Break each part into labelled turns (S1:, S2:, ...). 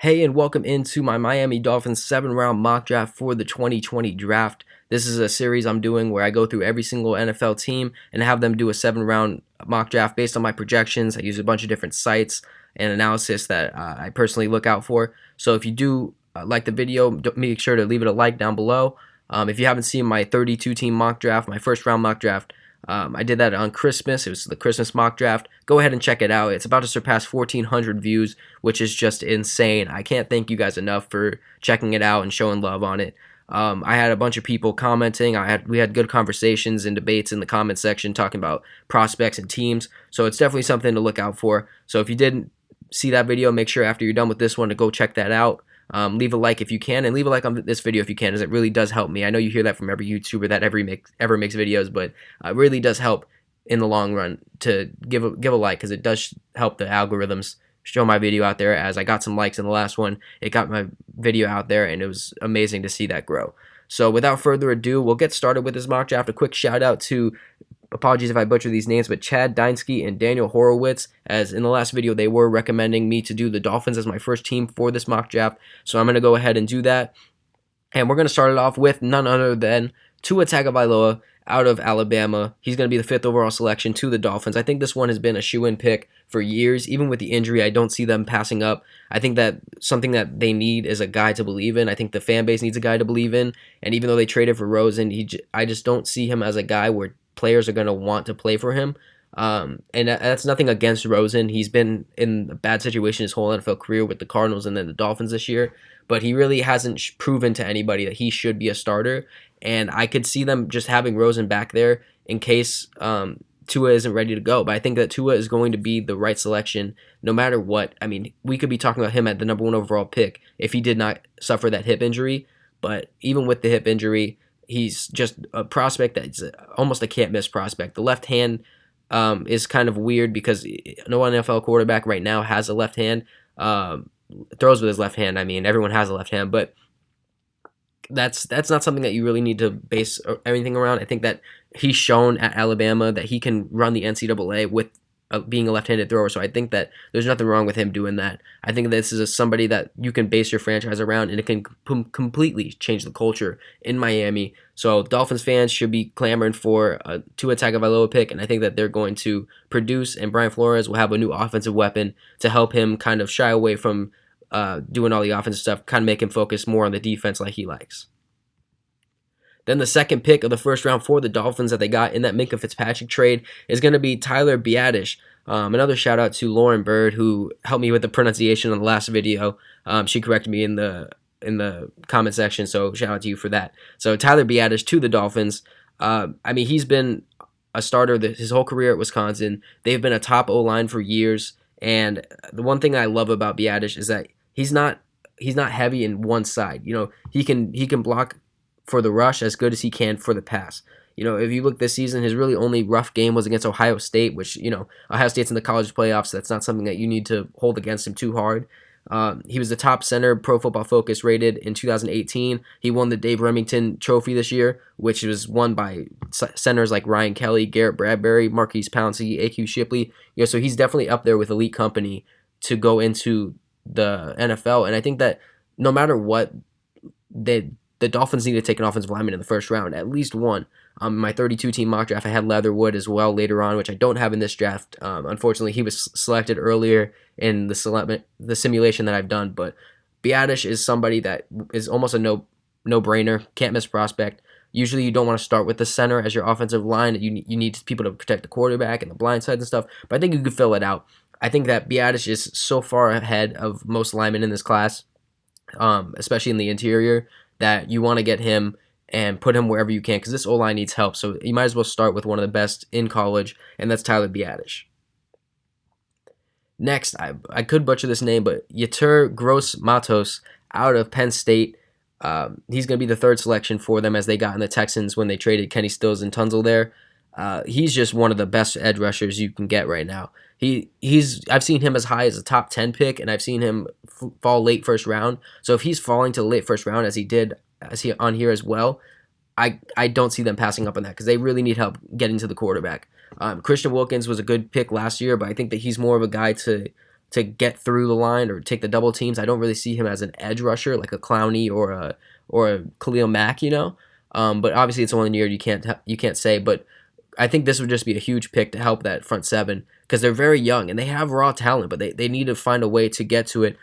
S1: Hey, and welcome into my Miami Dolphins 7-round mock draft for the 2020 draft. This is a series I'm doing where I go through every single NFL team and have them do a 7-round mock draft based on my projections. I use a bunch of different sites and analysis that I personally look out for. So if you do like the video, make sure to leave it a like down below. If you haven't seen my 32-team mock draft, my first-round mock draft, I did that on Christmas. It was the Christmas mock draft. Go ahead and check it out. It's about to surpass 1,400 views, which is just insane. I can't thank you guys enough for checking it out and showing love on it. I had a bunch of people commenting. We had good conversations and debates in the comment section talking about prospects and teams. So it's definitely something to look out for. So if you didn't see that video, make sure after you're done with this one to go check that out. Leave a like if you can, and leave a like on this video if you can, as it really does help me. I know you hear that from every YouTuber that ever makes videos, but it really does help in the long run to give a like, because it does help the algorithms show my video out there. As I got some likes in the last one, it got my video out there, and it was amazing to see that grow. So without further ado, we'll get started with this mock draft. A quick shout out to, apologies if I butcher these names, but Chad Deinsky and Daniel Horowitz, as in the last video they were recommending me to do the Dolphins as my first team for this mock draft. So I'm going to go ahead and do that. And we're going to start it off with none other than Tua Tagovailoa out of Alabama. He's going to be the 5th overall selection to the Dolphins. I think this one has been a shoe-in pick for years. Even with the injury, I don't see them passing up. I think that something that they need is a guy to believe in. I think the fan base needs a guy to believe in. And even though they traded for Rosen, I just don't see him as a guy where players are going to want to play for him. And that's nothing against Rosen. He's been in a bad situation his whole NFL career with the Cardinals and then the Dolphins this year. But he really hasn't proven to anybody that he should be a starter. And I could see them just having Rosen back there in case Tua isn't ready to go. But I think that Tua is going to be the right selection no matter what. I mean, we could be talking about him at the #1 overall pick if he did not suffer that hip injury. But even with the hip injury, he's just a prospect that's almost a can't-miss prospect. The left hand is kind of weird because no NFL quarterback right now has a left hand. Throws with his left hand. I mean, everyone has a left hand, but that's not something that you really need to base anything around. I think that he's shown at Alabama that he can run the NCAA with being a left-handed thrower, so I think that there's nothing wrong with him doing that. I think this is somebody that you can base your franchise around, and it can completely change the culture in Miami. So Dolphins fans should be clamoring for a Tua Tagovailoa pick, and I think that they're going to produce, and Brian Flores will have a new offensive weapon to help him kind of shy away from doing all the offensive stuff, kind of make him focus more on the defense like he likes. Then the second pick of the first round for the Dolphins that they got in that Minkah Fitzpatrick trade is going to be Tyler Biadasz. Another shout out to Lauren Bird, who helped me with the pronunciation on the last video. She corrected me in the comment section, so shout out to you for that. So Tyler Biadasz to the Dolphins. I mean, he's been a starter his whole career at Wisconsin. They've been a top O-line for years, and the one thing I love about Biadasz is that he's not heavy in one side. You know, he can block for the rush as good as he can for the pass. You know, if you look this season, his really only rough game was against Ohio State, which, you know, Ohio State's in the college playoffs. So that's not something that you need to hold against him too hard. He was the top center Pro Football Focus rated in 2018. He won the Dave Remington Trophy this year, which was won by centers like Ryan Kelly, Garrett Bradbury, Marquise Pouncey, A.Q. Shipley. You know, so he's definitely up there with elite company to go into the NFL. And I think that no matter what, the Dolphins need to take an offensive lineman in the first round, at least one. My 32-team mock draft, I had Leatherwood as well later on, which I don't have in this draft. Unfortunately, he was selected earlier in the simulation that I've done. But Biadasz is somebody that is almost a no-brainer, can't-miss prospect. Usually you don't want to start with the center as your offensive line. You need people to protect the quarterback and the blind side and stuff. But I think you could fill it out. I think that Biadasz is so far ahead of most linemen in this class, especially in the interior, that you want to get him and put him wherever you can, because this O-line needs help. So you might as well start with one of the best in college, and that's Tyler Biadasz. Next, I could butcher this name, but Yetur Gross-Matos out of Penn State. He's going to be the 3rd selection for them, as they got in the Texans when they traded Kenny Stills and Tunzel there. He's just one of the best edge rushers you can get right now. I've seen him as high as a top 10 pick, and I've seen him fall late first round. So if he's falling to the late first round as he on here as well, I don't see them passing up on that, because they really need help getting to the quarterback. Christian Wilkins was a good pick last year, but I think that he's more of a guy to to get through the line or take the double teams. I don't really see him as an edge rusher like a Clowney or a Khalil Mack, but obviously it's only a year, you can't say, but I think this would just be a huge pick to help that front seven because they're very young and they have raw talent, but they need to find a way to get to it.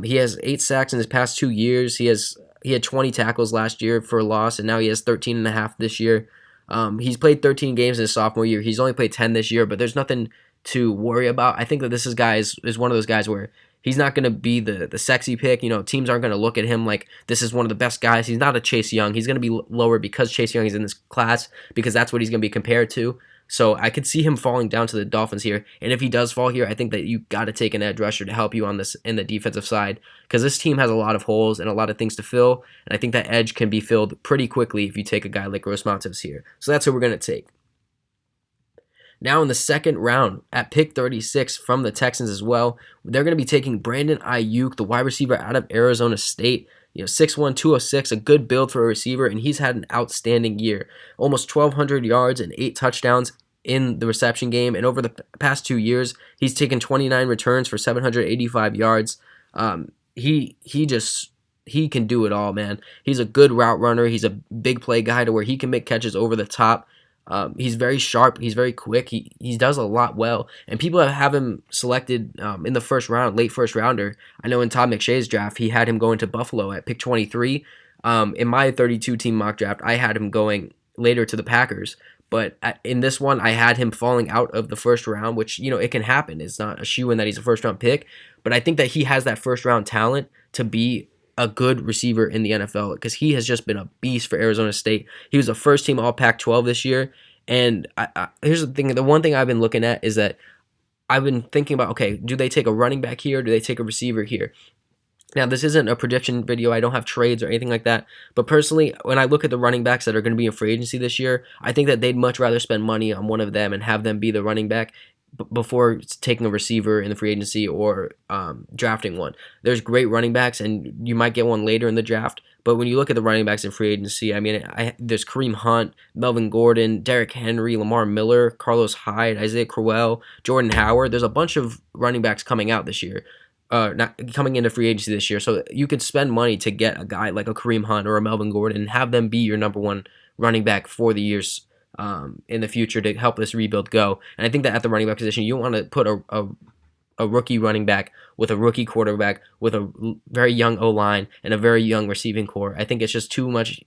S1: He has 8 sacks in his past 2 years. He had 20 tackles last year for a loss, and now he has 13.5 this year. He's played 13 games in his sophomore year. He's only played 10 this year, but there's nothing to worry about. I think that this guy is one of those guys where he's not going to be the sexy pick. Teams aren't going to look at him like this is one of the best guys. He's not a Chase Young. He's going to be lower because Chase Young is in this class because that's what he's going to be compared to. So I could see him falling down to the Dolphins here. And if he does fall here, I think that you got to take an edge rusher to help you on this in the defensive side because this team has a lot of holes and a lot of things to fill. And I think that edge can be filled pretty quickly if you take a guy like Gross-Matos here. So that's who we're going to take. Now in the second round at pick 36 from the Texans as well, they're going to be taking Brandon Aiyuk, the wide receiver out of Arizona State. 6'1", 206, a good build for a receiver, and he's had an outstanding year. Almost 1,200 yards and 8 touchdowns in the reception game, and over the past 2 years, he's taken 29 returns for 785 yards. He can do it all, man. He's a good route runner. He's a big play guy to where he can make catches over the top. He's very sharp. He's very quick. He does a lot well. And people have him selected in the first round, late first rounder. I know in Todd McShay's draft, he had him going to Buffalo at pick 23. In my 32-team mock draft, I had him going later to the Packers. But in this one, I had him falling out of the first round, which, it can happen. It's not a shoo-in that he's a first-round pick. But I think that he has that first-round talent to be a good receiver in the NFL because he has just been a beast for Arizona State. He was a first-team All-Pac-12 this year. And here's the thing. The one thing I've been looking at is that I've been thinking about, okay, do they take a running back here? Do they take a receiver here? Now, this isn't a prediction video. I don't have trades or anything like that. But personally, when I look at the running backs that are going to be in free agency this year, I think that they'd much rather spend money on one of them and have them be the running back before taking a receiver in the free agency or drafting one. There's great running backs, and you might get one later in the draft. But when you look at the running backs in free agency, I mean, there's Kareem Hunt, Melvin Gordon, Derrick Henry, Lamar Miller, Carlos Hyde, Isaiah Crowell, Jordan Howard. There's a bunch of running backs coming out this year, not coming into free agency this year. So you could spend money to get a guy like a Kareem Hunt or a Melvin Gordon and have them be your number one running back for the years in the future to help this rebuild go. And I think that at the running back position, you want to put a rookie running back with a rookie quarterback with a very young O-line and a very young receiving core. I think it's just too much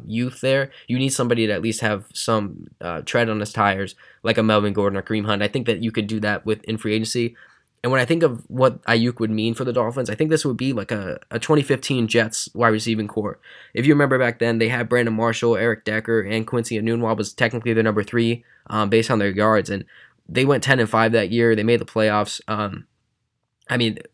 S1: youth there. You need somebody to at least have some tread on his tires like a Melvin Gordon or Kareem Hunt. I think that you could do that in free agency. And when I think of what Aiyuk would mean for the Dolphins, I think this would be like a 2015 Jets wide receiving core. If you remember back then, they had Brandon Marshall, Eric Decker, and Quincy Enunwa was technically their number 3 based on their yards. And they went 10-5 that year. They made the playoffs.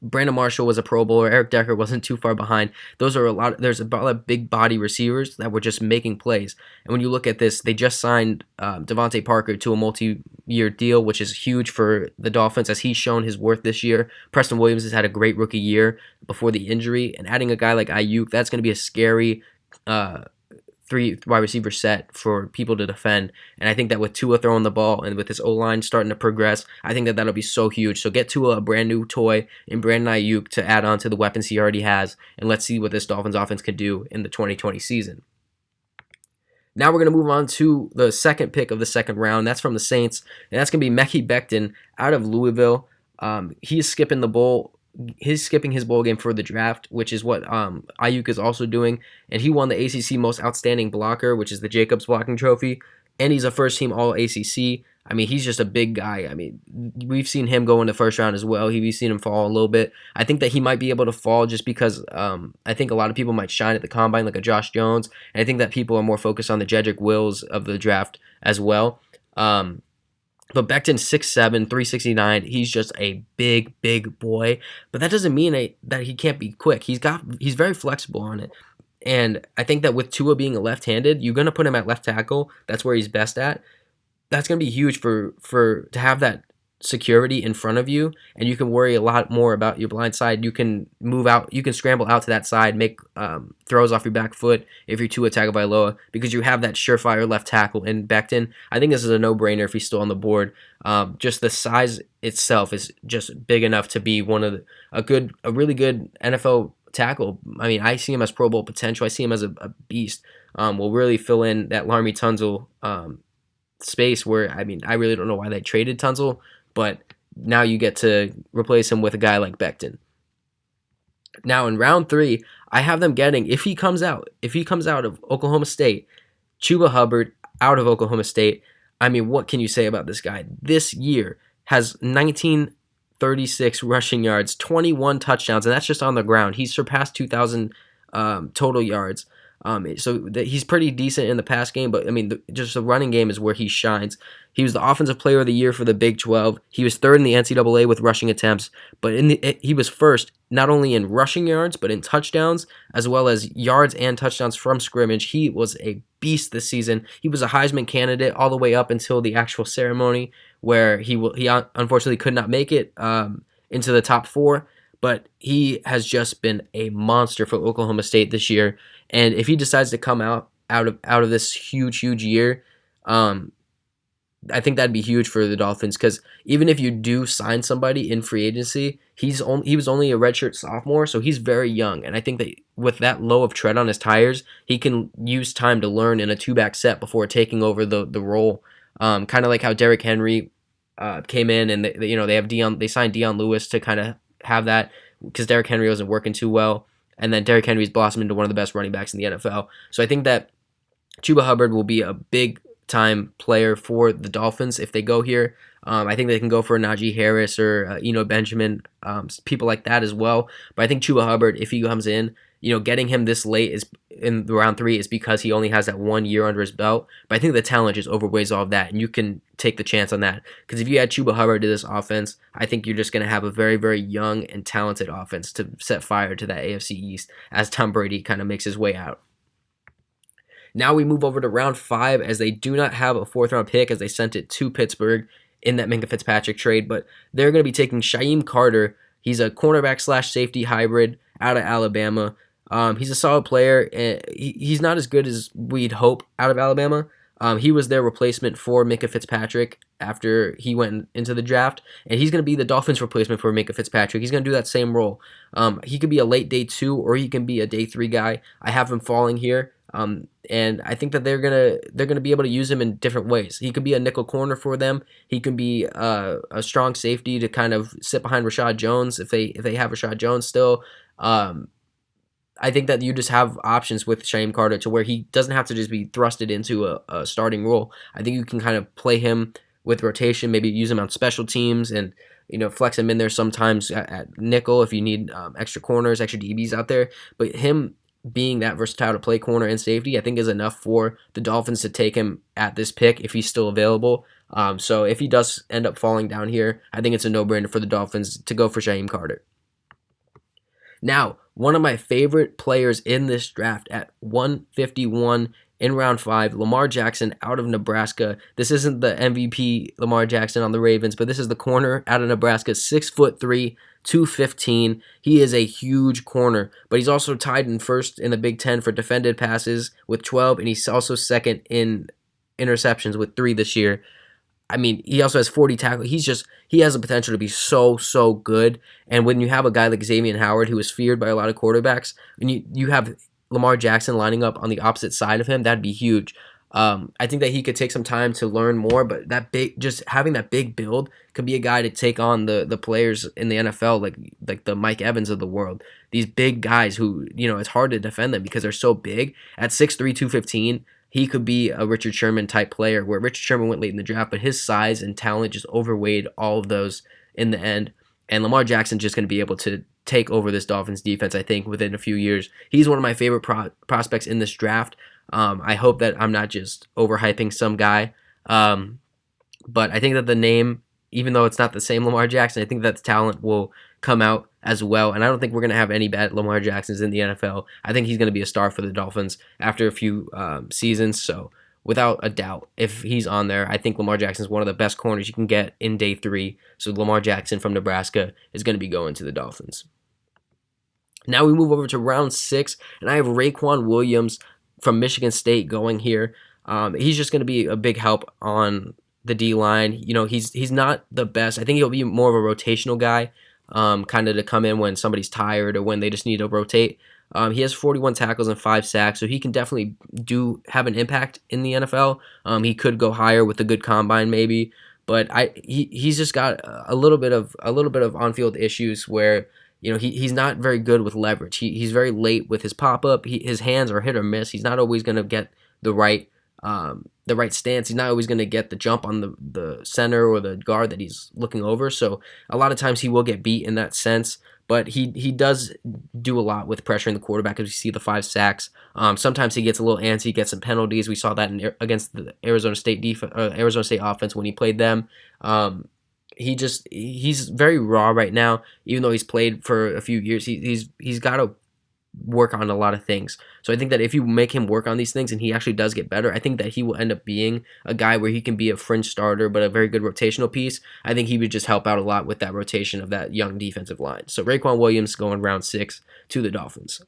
S1: Brandon Marshall was a Pro Bowler. Eric Decker wasn't too far behind. There's a lot of big body receivers that were just making plays. And when you look at this, they just signed Devontae Parker to a multi-year deal, which is huge for the Dolphins as he's shown his worth this year. Preston Williams has had a great rookie year before the injury. And adding a guy like Aiyuk, that's going to be a scary 3 wide receiver set for people to defend. And I think that with Tua throwing the ball and with his O-line starting to progress, I think that that'll be so huge. So get Tua a brand new toy in Brandon Aiyuk to add on to the weapons he already has. And let's see what this Dolphins offense can do in the 2020 season. Now we're going to move on to the second pick of the second round. That's from the Saints. And that's going to be Mekhi Becton out of Louisville. He's skipping his bowl game for the draft, which is what Aiyuk is also doing. And he won the ACC Most Outstanding Blocker, which is the Jacobs Blocking Trophy. And he's a first-team All-ACC. I mean, he's just a big guy. I mean, we've seen him go in the first round as well. We've seen him fall a little bit. I think that he might be able to fall just because I think a lot of people might shine at the combine like a Josh Jones. And I think that people are more focused on the Jedrick Wills of the draft as well. But Becton 6'7", 369. He's just a big, big boy. But that doesn't mean that he can't be quick. He's very flexible on it. And I think that with Tua being a left-handed, you're gonna put him at left tackle. That's where he's best at. That's gonna be huge to have that security in front of you, and you can worry a lot more about your blind side. You can move out, you can scramble out to that side, make throws off your back foot if you're Tua Tagovailoa, because you have that surefire left tackle in Becton. I think this is a no-brainer if he's still on the board. Just the size itself is just big enough to be one of a really good NFL tackle. I mean, I see him as Pro Bowl potential. I see him as a beast. Will really fill in that Laremy Tunsil space where, I mean, I really don't know why they traded Tunsil, but now you get to replace him with a guy like Becton. Now in round 3, I have them getting, if he comes out of Oklahoma State, Chuba Hubbard out of Oklahoma State. I mean, what can you say about this guy? This year has 1936 rushing yards, 21 touchdowns, and that's just on the ground. He's surpassed 2,000 total yards. He's pretty decent in the pass game, but I mean, just the running game is where he shines. He was the offensive player of the year for the Big 12. He was third in the NCAA with rushing attempts, but he was first not only in rushing yards, but in touchdowns, as well as yards and touchdowns from scrimmage. He was a beast this season. He was a Heisman candidate all the way up until the actual ceremony, where he unfortunately could not make it into the top 4, but he has just been a monster for Oklahoma State this year. And if he decides to come out of this huge year, I think that'd be huge for the Dolphins, because even if you do sign somebody in free agency, he was only a redshirt sophomore, so he's very young. And I think that with that low of tread on his tires, he can use time to learn in a 2-back set before taking over the role. Kind of like how Derrick Henry came in, and they signed Dion Lewis to kind of have that, because Derrick Henry wasn't working too well. And then Derrick Henry's blossomed into one of the best running backs in the NFL. So I think that Chuba Hubbard will be a big-time player for the Dolphins if they go here. I think they can go for a Najee Harris or Benjamin, people like that as well. But I think Chuba Hubbard, if he comes in, getting him this late is in round 3 is because he only has that 1 year under his belt. But I think the talent just overweighs all of that, and you can take the chance on that. Because if you add Chuba Hubbard to this offense, I think you're just going to have a very, very young and talented offense to set fire to that AFC East as Tom Brady kind of makes his way out. Now we move over to round 5, as they do not have a 4th-round pick, as they sent it to Pittsburgh in that Minkah Fitzpatrick trade. But they're going to be taking Shyheim Carter. He's a cornerback/safety hybrid out of Alabama. He's a solid player. He's not as good as we'd hope out of Alabama. He was their replacement for Minkah Fitzpatrick after he went into the draft, and he's going to be the Dolphins' replacement for Minkah Fitzpatrick. He's going to do that same role. He could be a late day 2, or he can be a day 3 guy. I have him falling here, and I think that they're gonna be able to use him in different ways. He could be a nickel corner for them. He can be a strong safety to kind of sit behind Rashad Jones if they have Rashad Jones still. I think that you just have options with Shyheim Carter to where he doesn't have to just be thrusted into a starting role. I think you can kind of play him with rotation, maybe use him on special teams, and flex him in there sometimes at nickel if you need extra corners, extra DBs out there. But him being that versatile to play corner and safety, I think is enough for the Dolphins to take him at this pick if he's still available. So if he does end up falling down here, I think it's a no-brainer for the Dolphins to go for Shyheim Carter. Now, one of my favorite players in this draft at 151 in round 5, Lamar Jackson out of Nebraska. This isn't the MVP Lamar Jackson on the Ravens, but this is the corner out of Nebraska, 6'3", 215. He is a huge corner, but he's also tied in first in the Big Ten for defended passes with 12, and he's also second in interceptions with 3 this year. I mean, he also has 40 tackles. He has the potential to be so good. And when you have a guy like Xavier Howard, who is feared by a lot of quarterbacks, and you have Lamar Jackson lining up on the opposite side of him, that'd be huge. I think that he could take some time to learn more, but just having that big build could be a guy to take on the players in the NFL, like the Mike Evans of the world. These big guys who, it's hard to defend them because they're so big. At 6'3", 215, he could be a Richard Sherman type player, where Richard Sherman went late in the draft, but his size and talent just overweighed all of those in the end. And Lamar Jackson's just going to be able to take over this Dolphins defense, I think, within a few years. He's one of my favorite prospects in this draft. I hope that I'm not just overhyping some guy. But I think that the name, even though it's not the same Lamar Jackson, I think that the talent will come out as well. And I don't think we're going to have any bad Lamar Jacksons in the NFL. I think he's going to be a star for the Dolphins after a few seasons. So without a doubt. If he's on there, I think Lamar Jackson is one of the best corners you can get in day 3. So Lamar Jackson from Nebraska is going to be going to the Dolphins. Now we move over to round 6, and I have Raequan Williams from Michigan State going here. He's just going to be a big help on the D-line. He's not the best. I think he'll be more of a rotational guy, kind of to come in when somebody's tired or when they just need to rotate. He has 41 tackles and 5 sacks, so he can definitely have an impact in the NFL. He could go higher with a good combine maybe, but he's just got a little bit of on-field issues where he's not very good with leverage. He's very late with his pop-up. His hands are hit or miss. He's not always going to get the right stance. He's not always going to get the jump on the center or the guard that he's looking over. So a lot of times he will get beat in that sense. But he does do a lot with pressuring the quarterback, as we see the 5 sacks. Sometimes he gets a little antsy, gets some penalties. We saw that against the Arizona State offense when he played them. He's very raw right now, even though he's played for a few years. He's got to work on a lot of things. So I think that if you make him work on these things and he actually does get better, I think that he will end up being a guy where he can be a fringe starter but a very good rotational piece. I think he would just help out a lot with that rotation of that young defensive line. So Raequan Williams going round 6 to the Dolphins.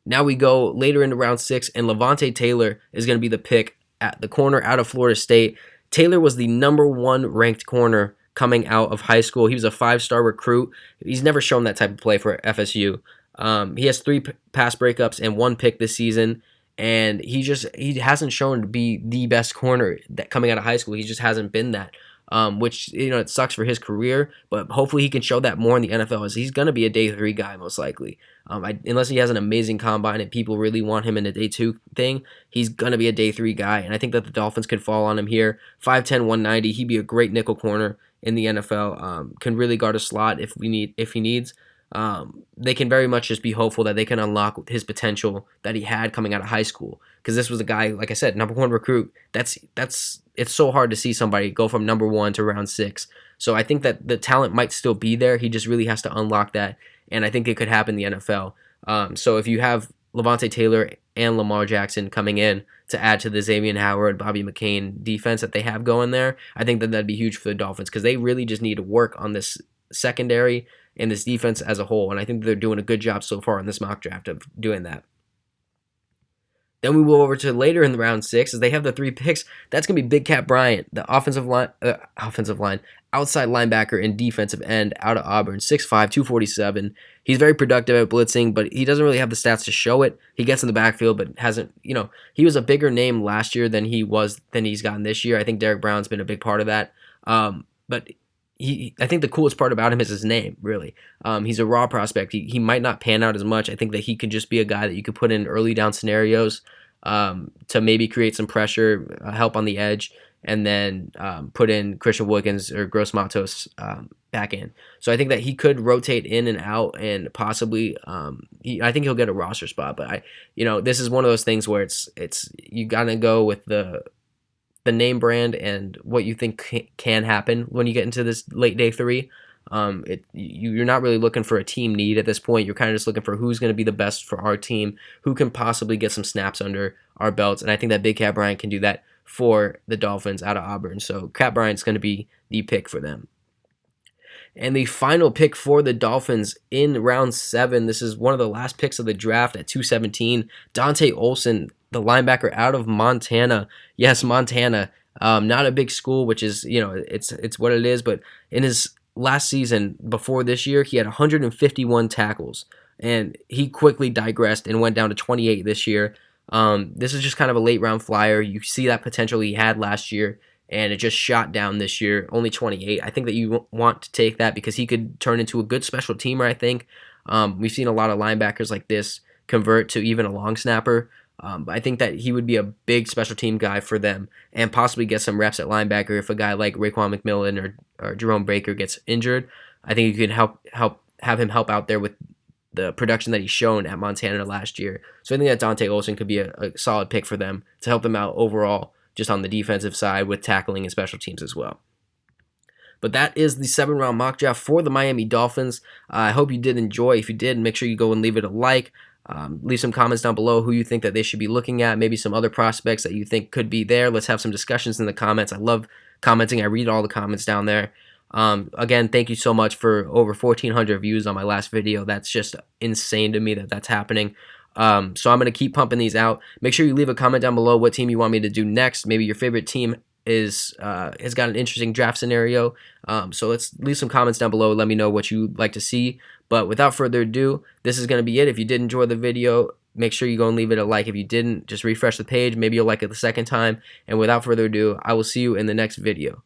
S1: Now we go later into round 6, and Levonta Taylor is going to be the pick at the corner out of Florida State. Taylor was the number 1 ranked corner coming out of high school. He was a 5-star recruit. He's never shown that type of play for FSU. He has 3 pass breakups and 1 pick this season, and he hasn't shown to be the best corner that coming out of high school. He just hasn't been that, which it sucks for his career, but hopefully he can show that more in the NFL, as he's going to be a day 3 guy most likely. Unless he has an amazing combine and people really want him in a day 2 thing, he's going to be a day 3 guy, and I think that the Dolphins could fall on him here. 5'10", 190, he'd be a great nickel corner in the NFL. Can really guard a slot if he needs. They can very much just be hopeful that they can unlock his potential that he had coming out of high school, because this was a guy, like I said, number 1 recruit. It's so hard to see somebody go from number 1 to round 6. So I think that the talent might still be there. He just really has to unlock that, and I think it could happen in the NFL. So if you have Levonta Taylor and Lamar Jackson coming in to add to the Xavier Howard, Bobby McCain defense that they have going there, I think that that'd be huge for the Dolphins, because they really just need to work on this secondary and this defense as a whole, and I think they're doing a good job so far in this mock draft of doing that. Then we move over to later in the round 6, as they have the 3 picks. That's going to be Big Kat Bryant, the offensive line, outside linebacker and defensive end out of Auburn, 6'5", 247. He's very productive at blitzing, but he doesn't really have the stats to show it. He gets in the backfield, but hasn't, he was a bigger name last year than he's gotten this year. I think Derek Brown's been a big part of that. But I think the coolest part about him is his name, really. He's a raw prospect. He might not pan out as much. I think that he could just be a guy that you could put in early down scenarios to maybe create some pressure, help on the edge, and then put in Christian Wiggins or Gross-Matos back in. So I think that he could rotate in and out, and possibly I think he'll get a roster spot. But this is one of those things where it's you gotta go with the name brand and what you think can happen when you get into this late day 3. You're not really looking for a team need at this point. You're kind of just looking for who's going to be the best for our team, who can possibly get some snaps under our belts, and I think that Big Kat Bryant can do that for the Dolphins out of Auburn. So Kat Bryant's going to be the pick for them. And the final pick for the Dolphins in round 7, this is one of the last picks of the draft at 217, Dante Olson, the linebacker out of Montana. Yes, Montana. Not a big school, which is, it's what it is, but in his last season before this year, he had 151 tackles, and he quickly digressed and went down to 28 this year. This is just kind of a late round flyer. You see that potential he had last year, and it just shot down this year, only 28. I think that you want to take that because he could turn into a good special teamer, I think. We've seen a lot of linebackers like this convert to even a long snapper. But I think that he would be a big special team guy for them and possibly get some reps at linebacker if a guy like Raequan McMillan or Jerome Baker gets injured. I think you can have him help out there with the production that he's shown at Montana last year. So I think that Dante Olson could be a solid pick for them to help them out overall, just on the defensive side with tackling and special teams as well. But that is the 7-round mock draft for the Miami Dolphins. I hope you did enjoy. If you did, make sure you go and leave it a like. Leave some comments down below who you think that they should be looking at, maybe some other prospects that you think could be there. Let's have some discussions in the comments. I love commenting. I read all the comments down there. Again, thank you so much for over 1,400 views on my last video. That's just insane to me that that's happening. So I'm going to keep pumping these out. Make sure you leave a comment down below what team you want me to do next. Maybe your favorite team has got an interesting draft scenario. So let's leave some comments down below. Let me know what you'd like to see. But without further ado, this is going to be it. If you did enjoy the video, make sure you go and leave it a like. If you didn't, just refresh the page. Maybe you'll like it the second time. And without further ado, I will see you in the next video.